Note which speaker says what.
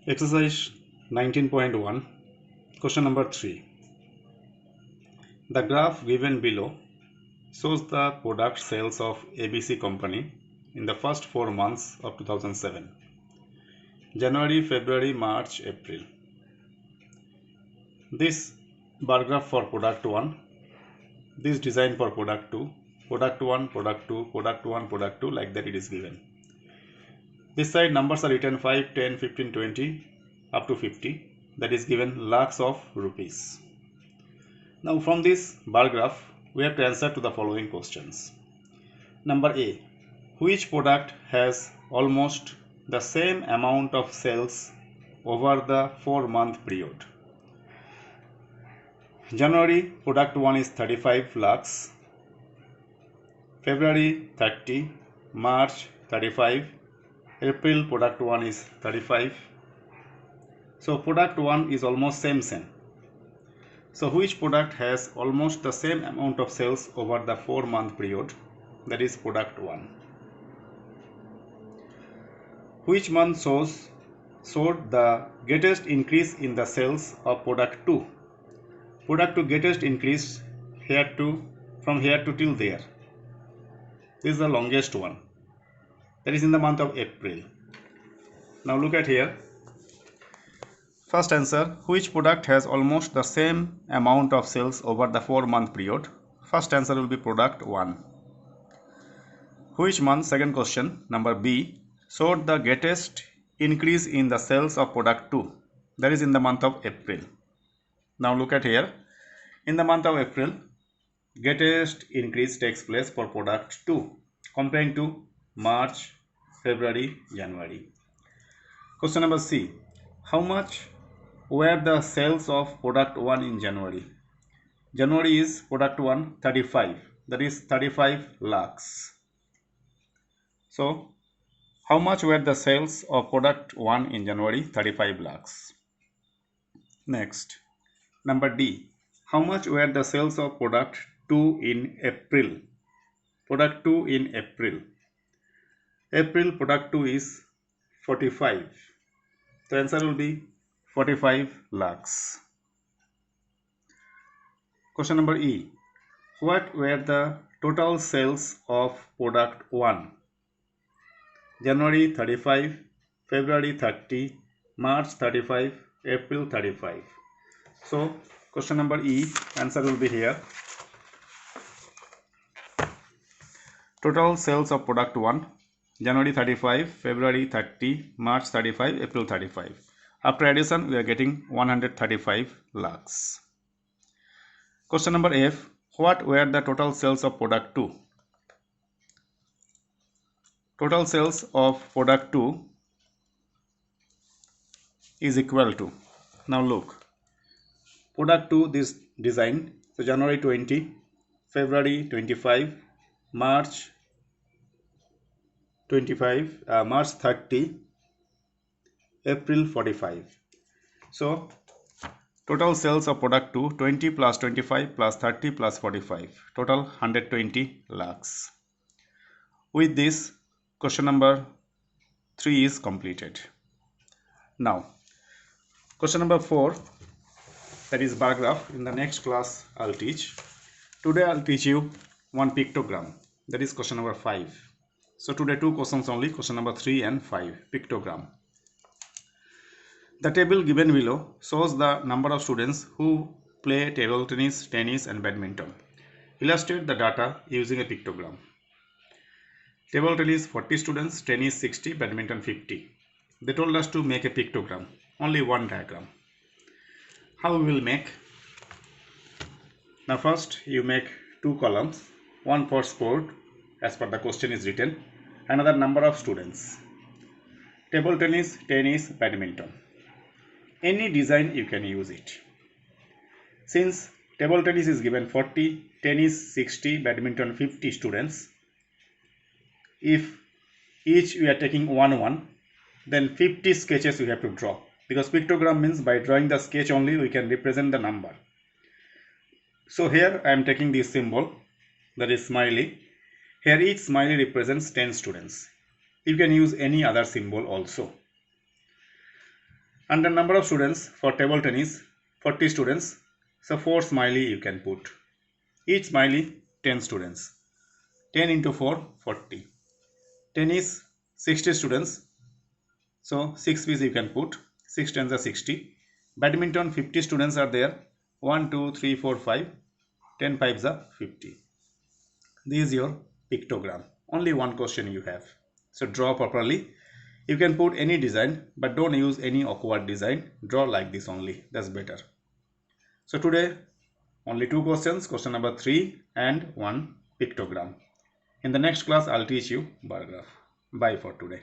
Speaker 1: Exercise 19.1, question number 3. The graph given below shows the product sales of ABC company in the first 4 months of 2007. January, February, March, April. This bar graph for product 1, this design for product 2, product 1, product 2, product 1, product 2, like that it is given. This side numbers are written 5, 10, 15, 20 up to 50, that is given lakhs of rupees. Now from this bar graph, we have to answer to the following questions. Number A, which product has almost the same amount of sales over the 4-month period? January product 1 is 35 lakhs, February 30, March 35, April product 1 is 35. So product 1 is almost same. So which product has almost the same amount of sales over the 4-month period? That is product 1. Which month showed the greatest increase in the sales of product 2? Product 2 greatest increase from here to till there. This is the longest one. That is in the month of April. Now look at here. First answer, which product has almost the same amount of sales over the 4-month period? First answer will be product 1. Which month, second question, number B, showed the greatest increase in the sales of product 2? That is in the month of April. Now look at here. In the month of April, greatest increase takes place for product 2 comparing to March, February, January. Question number C. How much were the sales of product 1 in January? January is product 1 35, that is 35 lakhs. So how much were the sales of product 1 in January? 35 lakhs. Next, number D. How much were the sales of product 2 in April? Product 2 in April. April product 2 is 45. The answer will be 45 lakhs. Question number E. What were the total sales of product 1? January 35, February 30, March 35, April 35. So question number E, answer will be here. Total sales of product 1, January 35, February 30, March 35, April 35. After addition, we are getting 135 lakhs. Question number F. What were the total sales of product 2? Total sales of product 2 is equal to, now look, product 2 this design, so January 20, February 25, March 25, March 30, April 45. So total sales of product 2, 20 plus 25 plus 30 plus 45, total 120 lakhs. With this, question number 3 is completed. Now, question number 4, that is bar graph. In the next class, I'll teach. Today, I'll teach you one pictogram. That is question number 5. So today 2 questions only, question number 3 and 5, pictogram. The table given below shows the number of students who play table tennis, and badminton. Illustrate the data using a pictogram. Table tennis 40 students, tennis 60, badminton 50. They told us to make a pictogram, only one diagram. How we will make? Now first you make 2 columns, one for sport as per the question is written, another number of students. Table tennis, badminton. Any design you can use it. Since table tennis is given 40, tennis 60, badminton 50 students, if each we are taking 1, then 50 sketches we have to draw, because pictogram means by drawing the sketch only we can represent the number. So here I am taking this symbol, that is smiley. Here each smiley represents 10 students. You can use any other symbol also. And the number of students for table tennis, 40 students. So 4 smiley you can put. Each smiley 10 students. 10 into 4, 40. Tennis 60 students. So 6 piece you can put. 6 tens are 60. Badminton 50 students are there. 1, 2, 3, 4, 5. 10 fives are 50. This is your pictogram. Only one question you have. So draw properly. You can put any design, but don't use any awkward design. Draw like this only. That's better. So today only two questions. Question number 3 and one pictogram. In the next class I'll teach you bar graph. Bye for today.